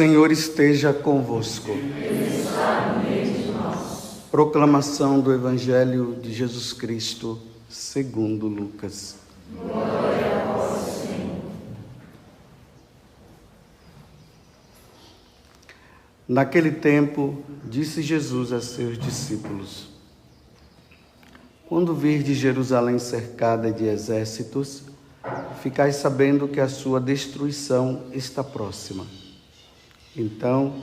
Senhor esteja convosco. Proclamação do Evangelho de Jesus Cristo, segundo Lucas. Glória a vós, Senhor. Naquele tempo, disse Jesus a seus discípulos: quando virdes Jerusalém cercada de exércitos, ficai sabendo que a sua destruição está próxima. Então,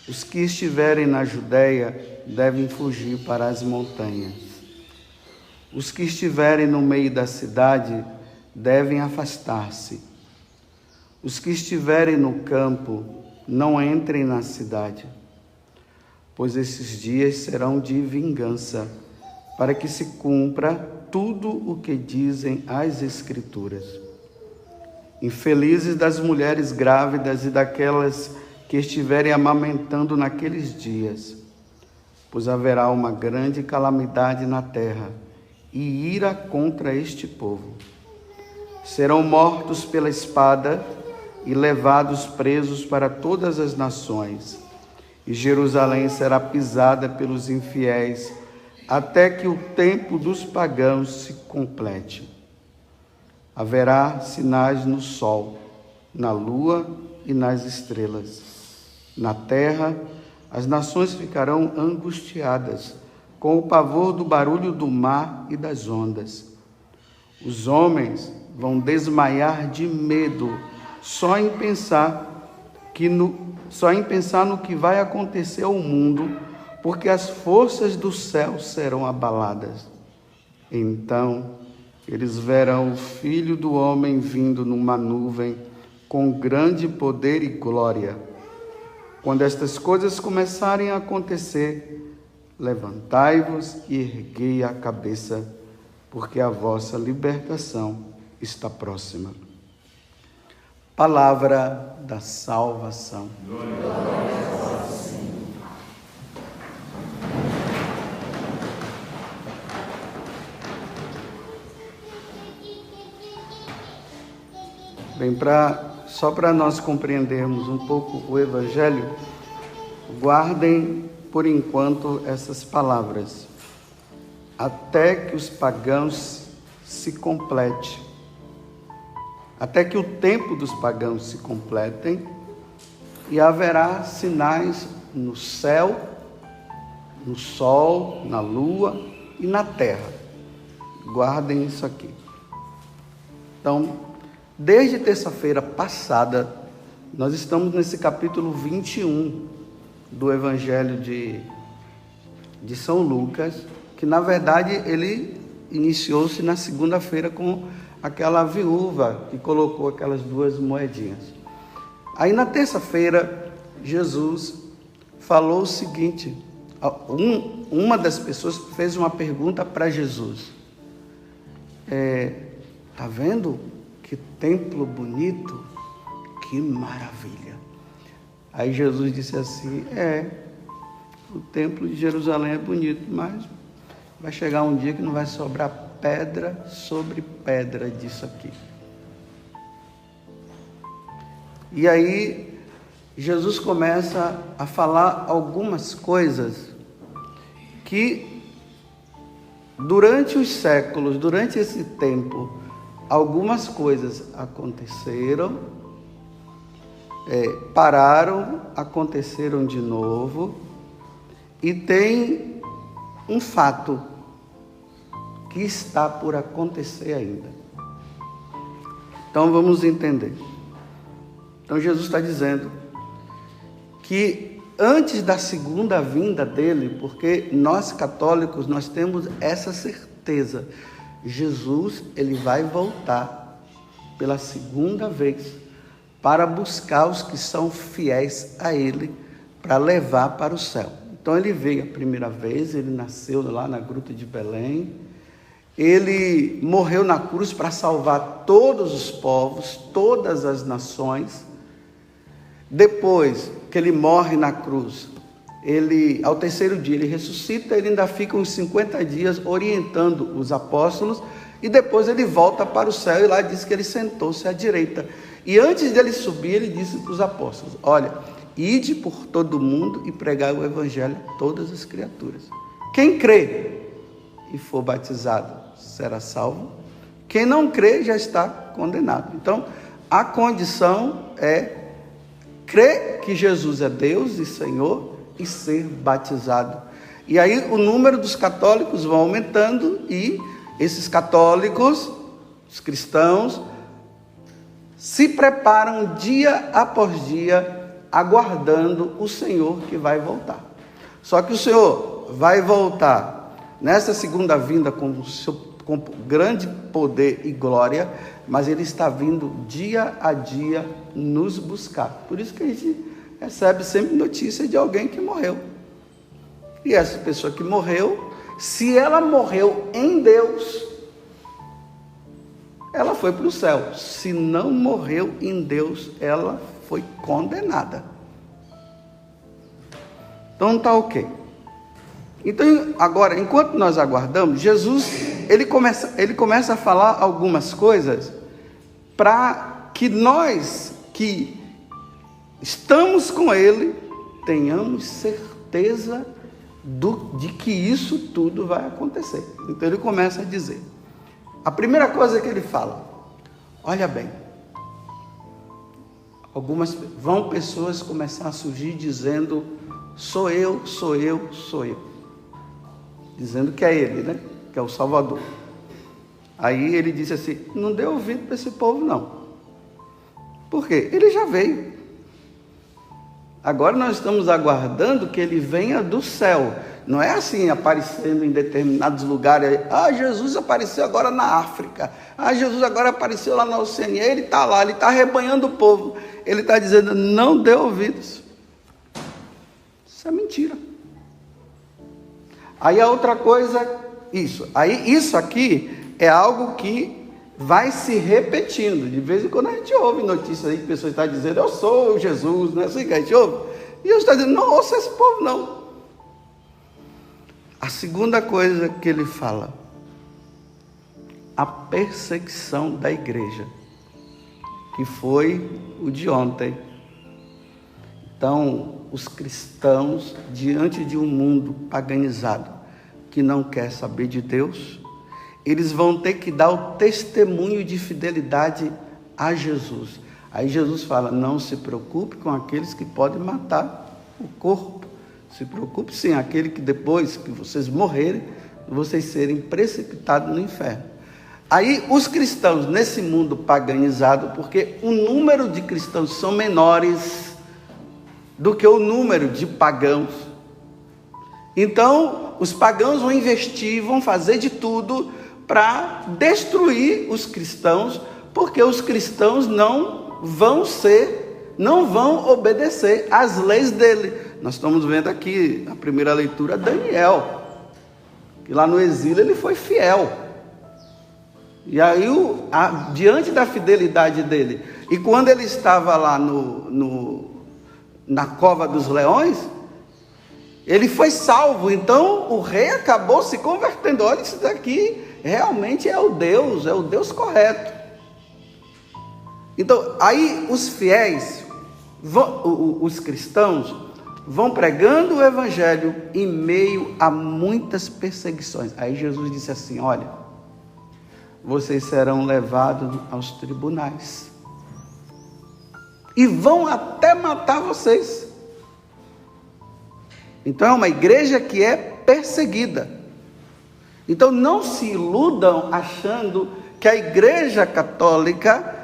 os que estiverem na Judéia devem fugir para as montanhas. Os que estiverem no meio da cidade devem afastar-se. Os que estiverem no campo não entrem na cidade, pois esses dias serão de vingança, para que se cumpra tudo o que dizem as Escrituras. Infelizes das mulheres grávidas e daquelas que estiverem amamentando naqueles dias, pois haverá uma grande calamidade na terra e ira contra este povo. Serão mortos pela espada e levados presos para todas as nações, e Jerusalém será pisada pelos infiéis, até que o tempo dos pagãos se complete. Haverá sinais no sol, na lua e nas estrelas. Na terra, as nações ficarão angustiadas, com o pavor do barulho do mar e das ondas. Os homens vão desmaiar de medo, só em pensar no que vai acontecer ao mundo, porque as forças do céu serão abaladas. Então, eles verão o Filho do Homem vindo numa nuvem com grande poder e glória. Quando estas coisas começarem a acontecer, levantai-vos e erguei a cabeça, porque a vossa libertação está próxima. Palavra da salvação. Glória a vós, Senhor. Bem, só para nós compreendermos um pouco o Evangelho, guardem por enquanto essas palavras. Até que os pagãos se complete. Até que o tempo dos pagãos se completem, e haverá sinais no céu, no sol, na lua e na terra. Guardem isso aqui. Então, desde terça-feira passada, nós estamos nesse capítulo 21 do Evangelho de São Lucas, que na verdade ele iniciou-se na segunda-feira com aquela viúva que colocou aquelas 2 moedinhas. Aí na terça-feira, Jesus falou o seguinte, uma das pessoas fez uma pergunta para Jesus. Tá vendo? Que templo bonito, que maravilha. Aí Jesus disse assim, o templo de Jerusalém é bonito, mas vai chegar um dia que não vai sobrar pedra sobre pedra disso aqui. E aí Jesus começa a falar algumas coisas que durante os séculos, durante esse tempo, algumas coisas aconteceram, pararam, aconteceram de novo, e tem um fato que está por acontecer ainda. Então vamos entender. Então Jesus está dizendo que antes da segunda vinda dele, porque nós católicos, nós temos essa certeza, Jesus, ele vai voltar pela segunda vez para buscar os que são fiéis a ele, para levar para o céu. Então ele veio a primeira vez, ele nasceu lá na gruta de Belém, ele morreu na cruz para salvar todos os povos, todas as nações. Depois que ele morre na cruz, ao terceiro dia ele ressuscita, ele ainda fica uns 50 dias orientando os apóstolos, E depois ele volta para o céu e lá diz que ele sentou-se à direita. E antes dele subir, ele disse para os apóstolos: olha, ide por todo mundo e pregai o evangelho a todas as criaturas. Quem crê e for batizado será salvo. Quem não crê já está condenado. Então, a condição é crer que Jesus é Deus e Senhor e ser batizado. E aí o número dos católicos vão aumentando e esses católicos, os cristãos, se preparam dia após dia, aguardando o Senhor que vai voltar. Só que o Senhor vai voltar nessa segunda vinda com grande poder e glória, mas Ele está vindo dia a dia nos buscar. Por isso que a gente recebe sempre notícia de alguém que morreu. E essa pessoa que morreu, se ela morreu em Deus, ela foi para o céu. Se não morreu em Deus, ela foi condenada. Então está ok. Então agora, enquanto nós aguardamos, Jesus, ele começa a falar algumas coisas para que nós que estamos com Ele tenhamos certeza de que isso tudo vai acontecer. Então ele começa a dizer, a primeira coisa que ele fala, olha bem, vão pessoas começar a surgir dizendo, sou eu, dizendo que é ele, né? Que é o Salvador. Aí ele disse assim, não dê ouvido para esse povo não. Por quê? Ele já veio. Agora nós estamos aguardando que ele venha do céu. Não é assim, aparecendo em determinados lugares. Jesus apareceu agora na África. Jesus agora apareceu lá na Oceania. Ele está lá, ele está arrebanhando o povo. Ele está dizendo, não dê ouvidos. Isso é mentira. Aí a outra coisa, isso aqui é algo que vai se repetindo. De vez em quando a gente ouve notícias aí que pessoas estão dizendo, eu sou Jesus, não é assim que a gente ouve? E eu estou dizendo, não ouça esse povo não. A segunda coisa que ele fala, a perseguição da igreja, que foi o de ontem. Então, os cristãos, diante de um mundo paganizado, que não quer saber de Deus, eles vão ter que dar o testemunho de fidelidade a Jesus. Aí Jesus fala, não se preocupe com aqueles que podem matar o corpo. Se preocupe sim, aquele que depois que vocês morrerem, vocês serem precipitados no inferno. Aí os cristãos nesse mundo paganizado, porque o número de cristãos são menores do que o número de pagãos. Então, os pagãos vão investir, vão fazer de tudo para destruir os cristãos, porque os cristãos não vão obedecer às leis dele. Nós estamos vendo aqui, na primeira leitura, Daniel, que lá no exílio ele foi fiel. E aí, diante da fidelidade dele, e quando ele estava lá na cova dos leões, ele foi salvo. Então o rei acabou se convertendo. Olha, isso daqui realmente é o Deus correto. Então aí os fiéis, os cristãos, vão pregando o evangelho em meio a muitas perseguições. Aí Jesus disse assim, olha, vocês serão levados aos tribunais e vão até matar vocês. Então é uma igreja que é perseguida. Então não se iludam achando que a igreja católica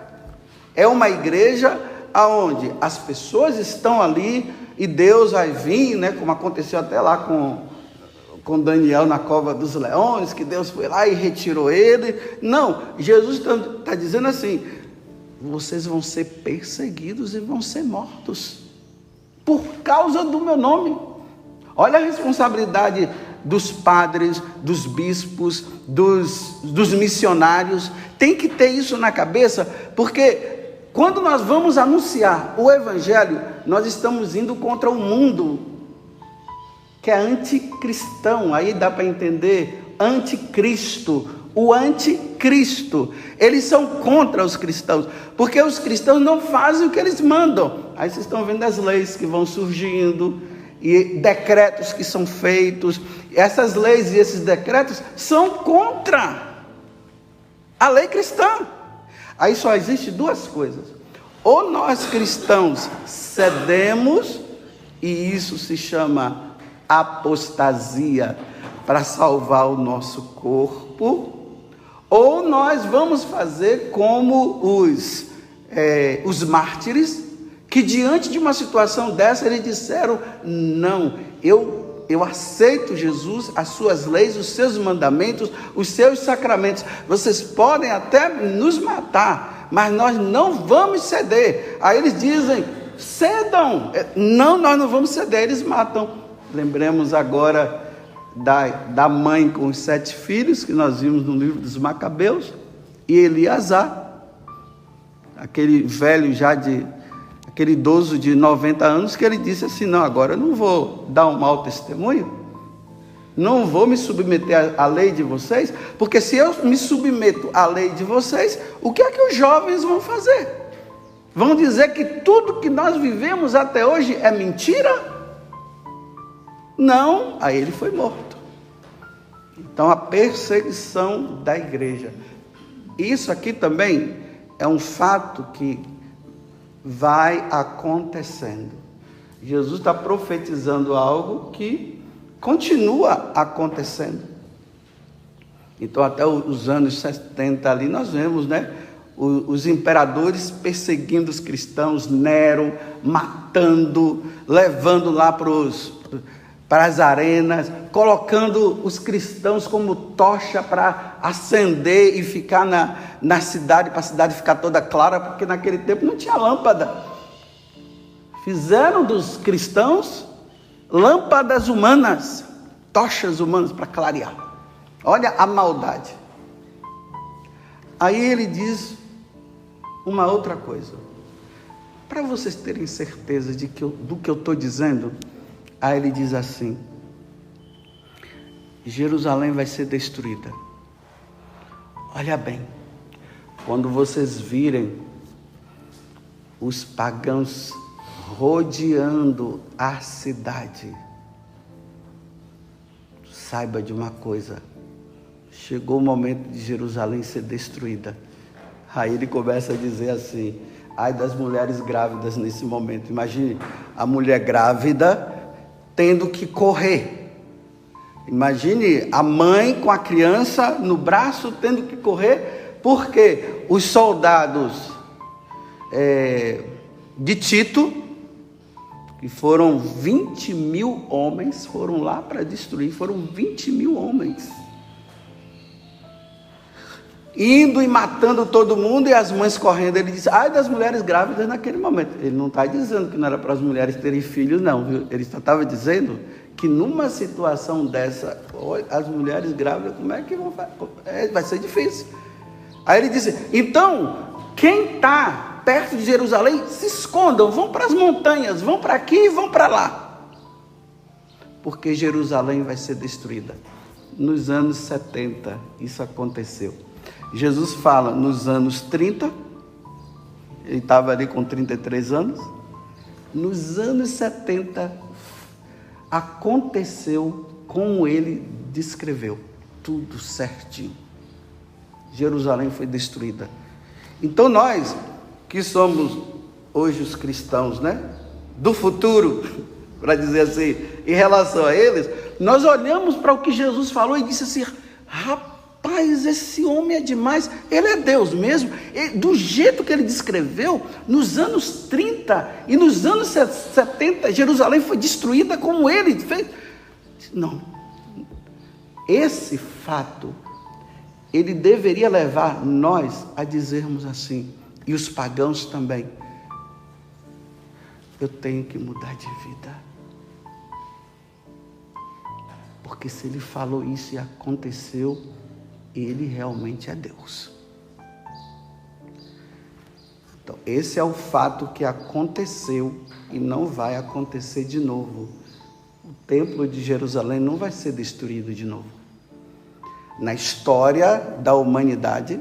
é uma igreja onde as pessoas estão ali e Deus vai vir, né, como aconteceu até lá com Daniel na cova dos leões, que Deus foi lá e retirou ele. Não, Jesus está dizendo assim, vocês vão ser perseguidos e vão ser mortos por causa do meu nome. Olha a responsabilidade dos padres, dos bispos, dos missionários. Tem que ter isso na cabeça, porque quando nós vamos anunciar o evangelho, nós estamos indo contra o mundo que é anticristão. Aí dá para entender, anticristo. o anticristo. Eles são contra os cristãos, porque os cristãos não fazem o que eles mandam. Aí vocês estão vendo as leis que vão surgindo, e decretos que são feitos. Essas leis e esses decretos são contra a lei cristã. Aí só existe duas coisas: ou nós cristãos cedemos, e isso se chama apostasia, para salvar o nosso corpo, ou nós vamos fazer como os mártires, que diante de uma situação dessa, eles disseram: não, eu aceito Jesus, as suas leis, os seus mandamentos, os seus sacramentos. Vocês podem até nos matar, mas nós não vamos ceder. Aí eles dizem: cedam. Não, nós não vamos ceder. Eles matam. Lembremos agora da mãe com os 7 filhos, que nós vimos no livro dos Macabeus, e Eleazar, aquele velho aquele idoso de 90 anos, que ele disse assim: não, agora eu não vou dar um mau testemunho, não vou me submeter à lei de vocês, porque se eu me submeto à lei de vocês, o que é que os jovens vão fazer? Vão dizer que tudo que nós vivemos até hoje é mentira? Não, aí ele foi morto. Então, a perseguição da igreja. Isso aqui também é um fato que vai acontecendo. Jesus está profetizando algo que continua acontecendo. Então, até os anos 70 ali, nós vemos, né, os imperadores perseguindo os cristãos, Nero matando, levando lá para as arenas, colocando os cristãos como tocha para acender e ficar na cidade, para a cidade ficar toda clara, porque naquele tempo não tinha lâmpada. Fizeram dos cristãos lâmpadas humanas, tochas humanas para clarear. Olha a maldade. Aí ele diz uma outra coisa, para vocês terem certeza do que eu estou dizendo. Aí ele diz assim: Jerusalém vai ser destruída. Olha bem, quando vocês virem os pagãos rodeando a cidade, saiba de uma coisa: chegou o momento de Jerusalém ser destruída. Aí ele começa a dizer assim: ai das mulheres grávidas nesse momento. Imagine a mulher grávida tendo que correr. Imagine a mãe com a criança no braço tendo que correr, porque os soldados de Tito, que foram 20.000 homens, foram lá para destruir. Foram 20.000 homens, indo e matando todo mundo, e as mães correndo. Ele disse: ai das mulheres grávidas naquele momento. Ele não está dizendo que não era para as mulheres terem filhos, não, viu? Ele só estava dizendo que numa situação dessa, as mulheres grávidas, como é que vão fazer? Vai ser difícil. Aí ele disse: então, quem está perto de Jerusalém, se escondam, vão para as montanhas, vão para aqui e vão para lá, porque Jerusalém vai ser destruída. Nos anos 70, isso aconteceu. Jesus fala nos anos 30, ele estava ali com 33 anos, nos anos 70, aconteceu como ele descreveu, tudo certinho. Jerusalém foi destruída. Então nós, que somos hoje os cristãos, né, do futuro, para dizer assim, em relação a eles, nós olhamos para o que Jesus falou e disse assim: rapaz, esse homem é demais. Ele é Deus mesmo. Do jeito que ele descreveu, nos anos 30 e nos anos 70, Jerusalém foi destruída como ele fez. Não. Esse fato, ele deveria levar nós a dizermos assim, e os pagãos também: eu tenho que mudar de vida. Porque se ele falou isso e aconteceu, ele realmente é Deus. Então, esse é o fato que aconteceu e não vai acontecer de novo. O templo de Jerusalém não vai ser destruído de novo. na história da humanidade,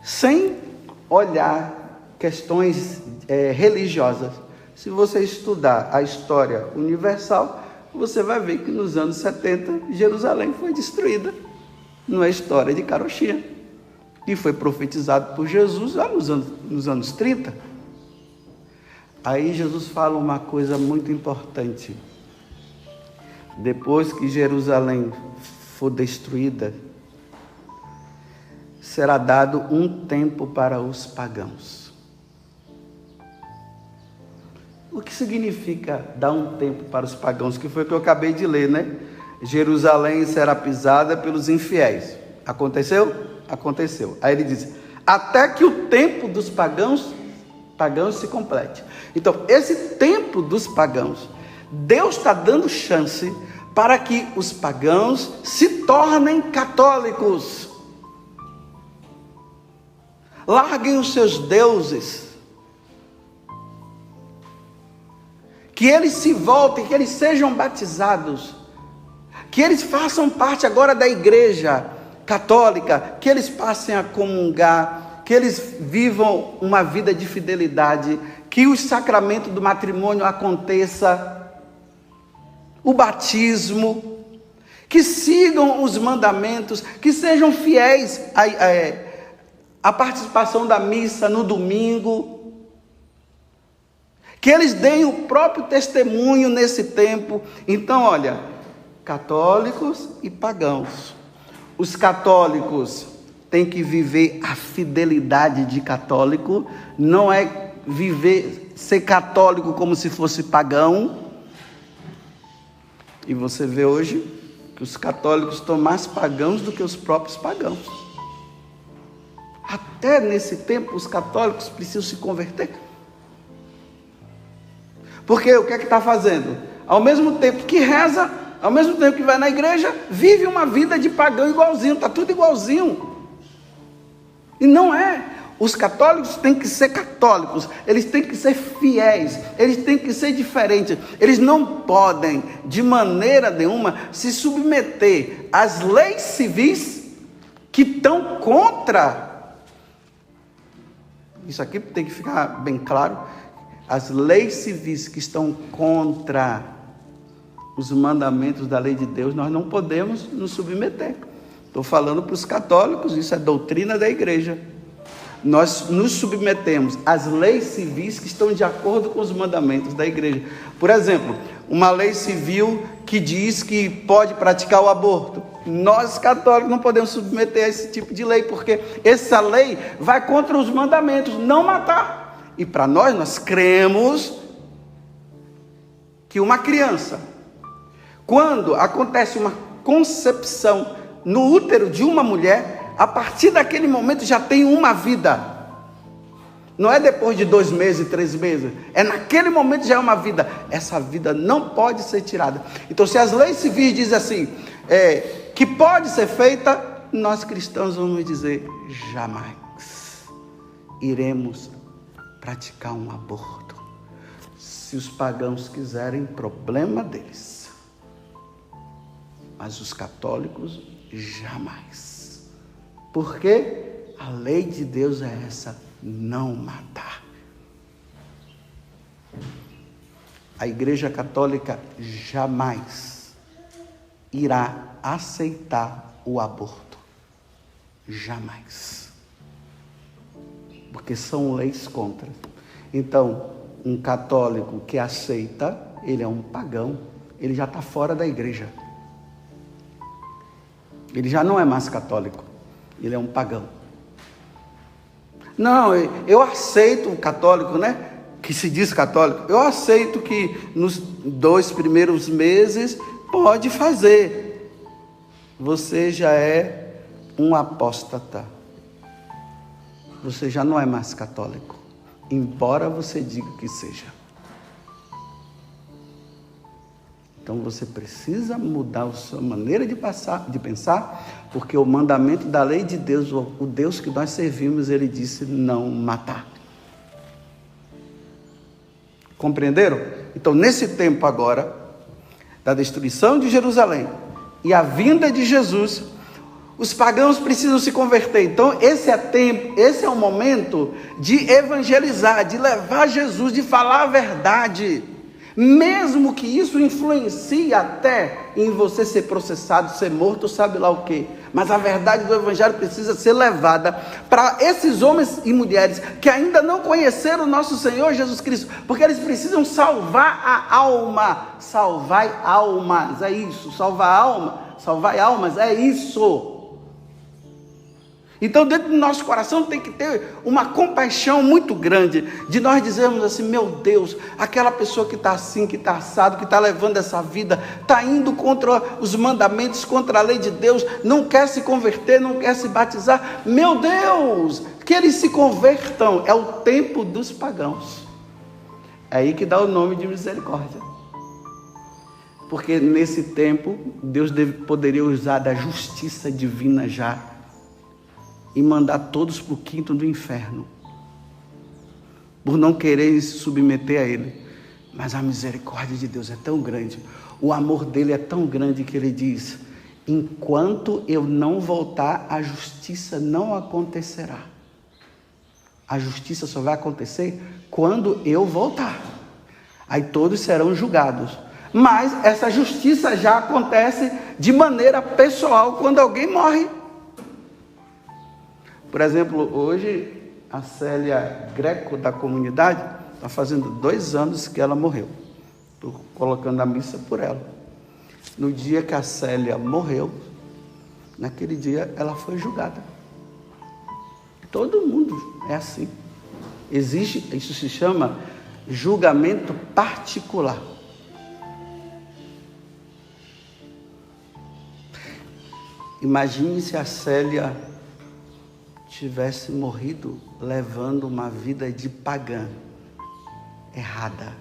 sem olhar questões religiosas. Se você estudar a história universal, você vai ver que nos anos 70, Jerusalém foi destruída. Não é história de carochinha. E foi profetizado por Jesus lá nos anos 30. Aí Jesus fala uma coisa muito importante. Depois que Jerusalém for destruída, será dado um tempo para os pagãos. O que significa dar um tempo para os pagãos? Que foi o que eu acabei de ler, né? Jerusalém será pisada pelos infiéis. Aconteceu? Aconteceu. Aí ele diz, até que o tempo dos pagãos se complete. Então, esse tempo dos pagãos, Deus está dando chance para que os pagãos se tornem católicos. Larguem os seus deuses. Que eles se voltem, que eles sejam batizados. Que eles façam parte agora da igreja católica. Que eles passem a comungar. Que eles vivam uma vida de fidelidade. Que o sacramento do matrimônio aconteça. O batismo. Que sigam os mandamentos. Que sejam fiéis à participação da missa no domingo. Que eles deem o próprio testemunho nesse tempo. Então, olha, católicos e pagãos. Os católicos têm que viver a fidelidade de católico, não é ser católico como se fosse pagão. E você vê hoje que os católicos estão mais pagãos do que os próprios pagãos. Até nesse tempo os católicos precisam se converter. Porque o que é que está fazendo? Ao mesmo tempo que reza, ao mesmo tempo que vai na igreja, vive uma vida de pagão igualzinho, está tudo igualzinho. E não é. Os católicos têm que ser católicos, eles têm que ser fiéis, eles têm que ser diferentes. Eles não podem, de maneira nenhuma, se submeter às leis civis que estão contra. Isso aqui tem que ficar bem claro. As leis civis que estão contra os mandamentos da lei de Deus, nós não podemos nos submeter. Estou falando para os católicos, isso é doutrina da igreja. Nós nos submetemos às leis civis que estão de acordo com os mandamentos da igreja. Por exemplo, uma lei civil que diz que pode praticar o aborto. Nós católicos não podemos submeter a esse tipo de lei, porque essa lei vai contra os mandamentos, não matar. E para nós cremos que uma criança, quando acontece uma concepção no útero de uma mulher, a partir daquele momento já tem uma vida. Não é depois de 2 meses, 3 meses. É naquele momento já é uma vida. Essa vida não pode ser tirada. Então, se as leis civis dizem assim, que pode ser feita, nós cristãos vamos dizer, jamais iremos praticar um aborto. Se os pagãos quiserem, problema deles. Mas os católicos, jamais. Porque a lei de Deus é essa, não matar. A Igreja Católica jamais irá aceitar o aborto. Jamais. Porque são leis contra. Então, um católico que aceita, ele é um pagão, ele já está fora da igreja. Ele já não é mais católico, ele é um pagão. Não, eu aceito o católico, né? Que se diz católico, eu aceito que nos 2 primeiros meses pode fazer. Você já é um apóstata. Você já não é mais católico, embora você diga que seja. Então você precisa mudar a sua maneira de pensar, porque o mandamento da lei de Deus, o Deus que nós servimos, ele disse não matar. Compreenderam? Então, nesse tempo agora, da destruição de Jerusalém e a vinda de Jesus, Os pagãos precisam se converter. Então esse é o momento de evangelizar, de levar Jesus, de falar a verdade. Mesmo que isso influencie até em você ser processado, ser morto, sabe lá o quê. Mas a verdade do evangelho precisa ser levada para esses homens e mulheres que ainda não conheceram o nosso Senhor Jesus Cristo. Porque eles precisam salvar a alma. Salvai almas, é isso. Salvai almas, é isso. Então dentro do nosso coração tem que ter uma compaixão muito grande, de nós dizermos assim, meu Deus, aquela pessoa que está assim, que está assado, que está levando essa vida, está indo contra os mandamentos, contra a lei de Deus, não quer se converter, não quer se batizar, meu Deus, que eles se convertam, é o tempo dos pagãos, é aí que dá o nome de misericórdia, porque nesse tempo, Deus poderia usar da justiça divina já, e mandar todos para o quinto do inferno, por não querer se submeter a Ele. Mas a misericórdia de Deus é tão grande, o amor dele é tão grande que Ele diz, enquanto eu não voltar, a justiça não acontecerá. A justiça só vai acontecer quando eu voltar. Aí todos serão julgados. Mas essa justiça já acontece de maneira pessoal quando alguém morre. Por exemplo, hoje a Célia Greco da comunidade está fazendo 2 anos que ela morreu. Estou colocando a missa por ela. No dia que a Célia morreu, naquele dia ela foi julgada. Todo mundo é assim. Existe, isso se chama julgamento particular. Imagine se a Célia tivesse morrido levando uma vida de pagã, errada.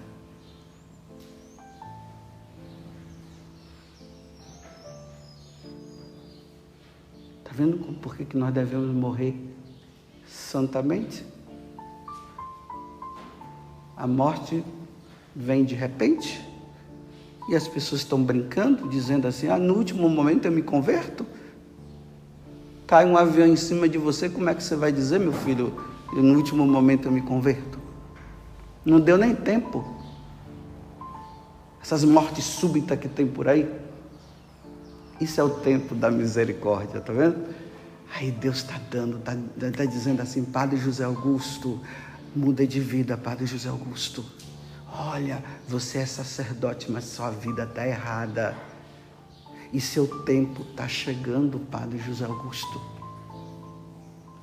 Está vendo por que nós devemos morrer santamente? A morte vem de repente e as pessoas estão brincando, dizendo assim, no último momento eu me converto. Cai um avião em cima de você, como é que você vai dizer, meu filho, no último momento eu me converto? Não deu nem tempo. Essas mortes súbitas que tem por aí, isso é o tempo da misericórdia, tá vendo? Aí Deus está dando, está dizendo assim, Padre José Augusto, muda de vida, Padre José Augusto. Olha, você é sacerdote, mas sua vida está errada. E seu tempo está chegando, Padre José Augusto.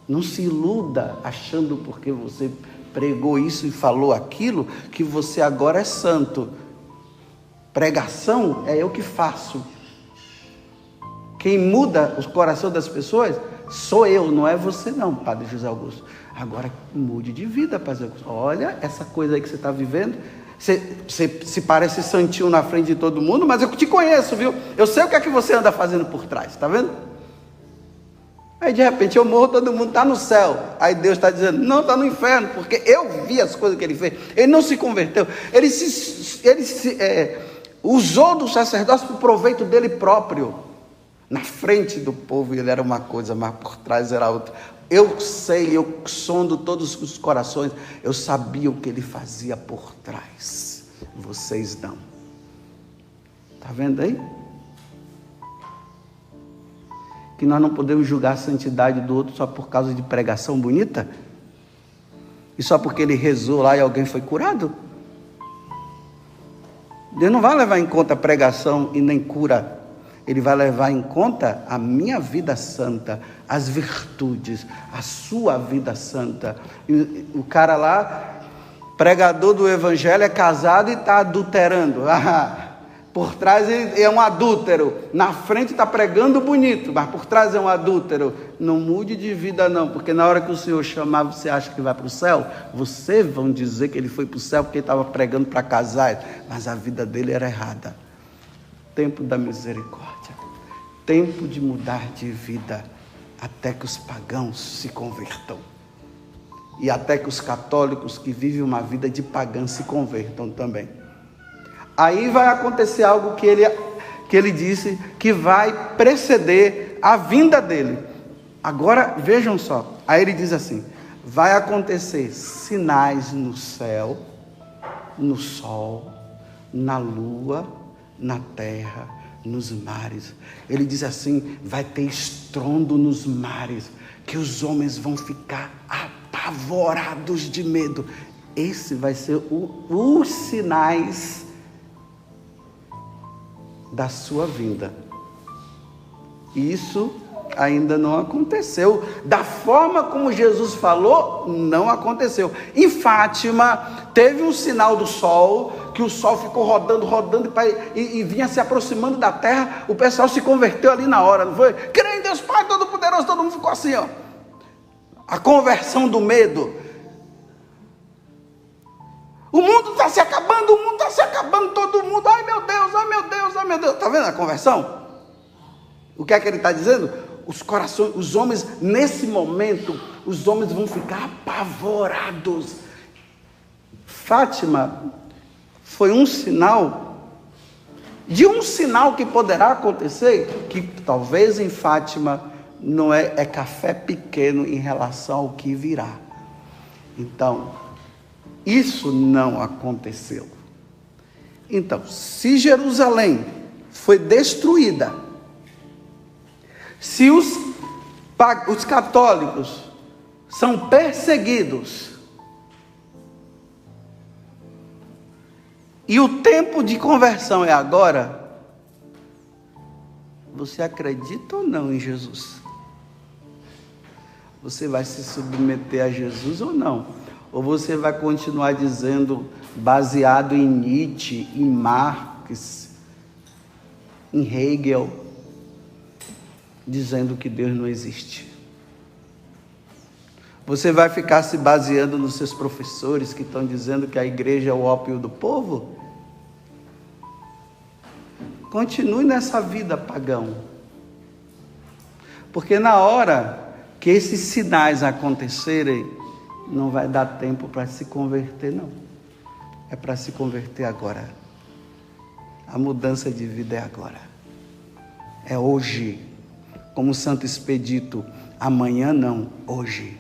Não se iluda achando porque você pregou isso e falou aquilo, que você agora é santo. Pregação é eu que faço. Quem muda o coração das pessoas sou eu, não é você não, Padre José Augusto. Agora mude de vida, Padre Augusto. Olha essa coisa aí que você está vivendo. Você se parece santinho na frente de todo mundo, mas eu te conheço, viu? Eu sei o que é que você anda fazendo por trás, tá vendo? Aí de repente eu morro, todo mundo está no céu. Aí Deus está dizendo, não, está no inferno, porque eu vi as coisas que ele fez. Ele não se converteu, ele usou do sacerdócio para o proveito dele próprio. Na frente do povo ele era uma coisa, mas por trás era outra. Eu sei, eu sondo todos os corações, eu sabia o que ele fazia por trás, vocês não. Está vendo aí? Que nós não podemos julgar a santidade do outro só por causa de pregação bonita? E só porque ele rezou lá e alguém foi curado? Deus não vai levar em conta a pregação e nem cura. Ele vai levar em conta a minha vida santa, as virtudes, a sua vida santa. E o cara lá, pregador do evangelho, é casado e está adulterando. Por trás ele é um adúltero. Na frente está pregando bonito, mas por trás é um adúltero. Não mude de vida não, porque na hora que o Senhor chamar, você acha que vai para o céu? Vocês vão dizer que ele foi para o céu porque ele estava pregando para casais, mas a vida dele era errada. Tempo da misericórdia, tempo de mudar de vida, até que os pagãos se convertam, e até que os católicos que vivem uma vida de pagã se convertam também. Aí vai acontecer algo que ele disse que vai preceder a vinda dele. Agora, vejam só. Aí ele diz assim: vai acontecer sinais no céu, no sol, na lua, na terra, nos mares. Ele diz assim: vai ter estrondo nos mares, que os homens vão ficar apavorados de medo. Esse vai ser os sinais da sua vinda. Isso ainda não aconteceu. Da forma como Jesus falou, não aconteceu. Em Fátima, teve um sinal do sol, que o sol ficou rodando, e vinha se aproximando da terra. O pessoal se converteu ali na hora, não foi? Creio em Deus Pai Todo-Poderoso, todo mundo ficou assim, ó. A conversão do medo. O mundo está se acabando, todo mundo, ai meu Deus. Está vendo a conversão? O que é que ele está dizendo? Os corações, os homens, nesse momento, os homens vão ficar apavorados. Fátima foi um sinal, de um sinal que poderá acontecer, que talvez em Fátima não é café pequeno em relação ao que virá. Então, isso não aconteceu. Então, se Jerusalém foi destruída, se os católicos são perseguidos, e o tempo de conversão é agora, você acredita ou não em Jesus? Você vai se submeter a Jesus ou não? Ou você vai continuar dizendo, baseado em Nietzsche, em Marx, em Hegel, dizendo que Deus não existe? Você vai ficar se baseando nos seus professores que estão dizendo que a igreja é o ópio do povo? Continue nessa vida pagão. Porque na hora que esses sinais acontecerem, não vai dar tempo para se converter, não. É para se converter agora. A mudança de vida é agora. É hoje. Como o Santo Expedito, amanhã não, hoje.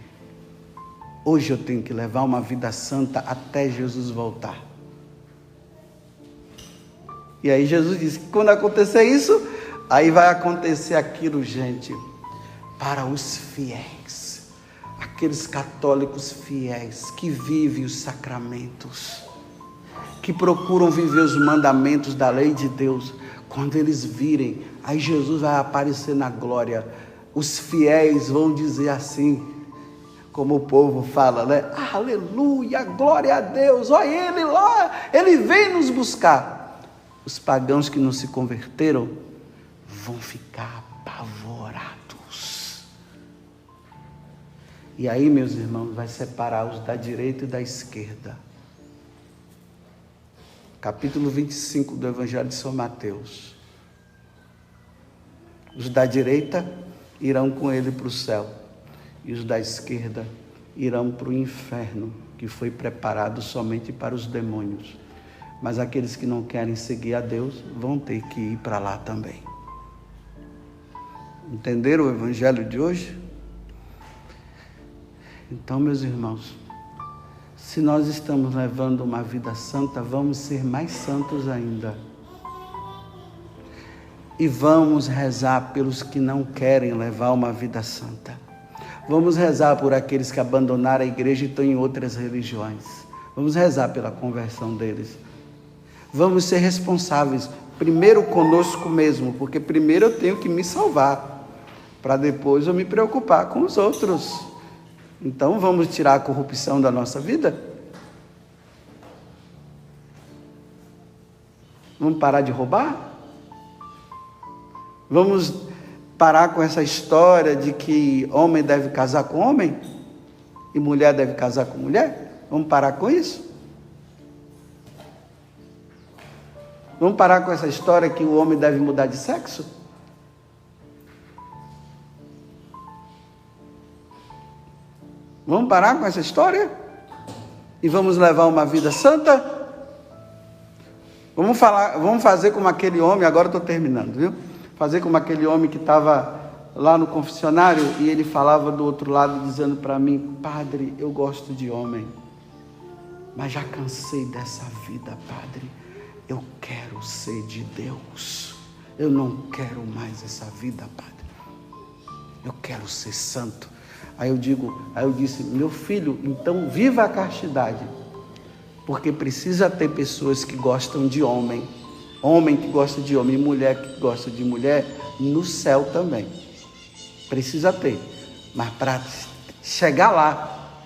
Hoje eu tenho que levar uma vida santa até Jesus voltar. E aí Jesus disse que quando acontecer isso, aí vai acontecer aquilo, gente, para os fiéis, aqueles católicos fiéis que vivem os sacramentos, que procuram viver os mandamentos da lei de Deus. Quando eles virem, aí Jesus vai aparecer na glória. Os fiéis vão dizer assim, como o povo fala, né? Aleluia, glória a Deus, olha ele lá, ele vem nos buscar. Os pagãos que não se converteram vão ficar apavorados. E aí, meus irmãos, vai separar os da direita e da esquerda. Capítulo 25 do Evangelho de São Mateus. Os da direita irão com ele para o céu, e os da esquerda irão para o inferno, que foi preparado somente para os demônios. Mas aqueles que não querem seguir a Deus vão ter que ir para lá também. Entenderam o Evangelho de hoje? Então, meus irmãos, se nós estamos levando uma vida santa, vamos ser mais santos ainda. E vamos rezar pelos que não querem levar uma vida santa. Vamos rezar por aqueles que abandonaram a igreja e estão em outras religiões. Vamos rezar pela conversão deles. Vamos ser responsáveis, primeiro conosco mesmo, porque primeiro eu tenho que me salvar, para depois eu me preocupar com os outros. Então vamos tirar a corrupção da nossa vida? Vamos parar de roubar? Vamos parar com essa história de que homem deve casar com homem e mulher deve casar com mulher? Vamos parar com isso? Vamos parar com essa história que o homem deve mudar de sexo? Vamos parar com essa história? E vamos levar uma vida santa? Vamos fazer como aquele homem, agora estou terminando, viu? Fazer como aquele homem que estava lá no confessionário e ele falava do outro lado dizendo para mim: padre, eu gosto de homem, mas já cansei dessa vida, padre. Eu quero ser de Deus. Eu não quero mais essa vida, padre. Eu quero ser santo. Aí eu disse: meu filho, então viva a castidade, porque precisa ter pessoas que gostam de homem, homem que gosta de homem, mulher que gosta de mulher, no céu também. Precisa ter, mas para chegar lá,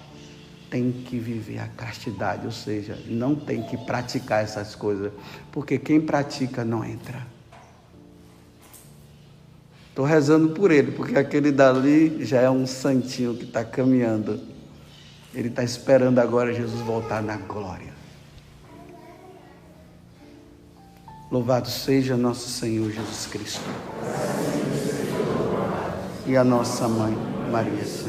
tem que viver a castidade, ou seja, não tem que praticar essas coisas, porque quem pratica não entra. Estou rezando por ele, porque aquele dali já é um santinho que está caminhando. Ele está esperando agora Jesus voltar na glória. Louvado seja nosso Senhor Jesus Cristo. E a nossa mãe, Maria Santíssima.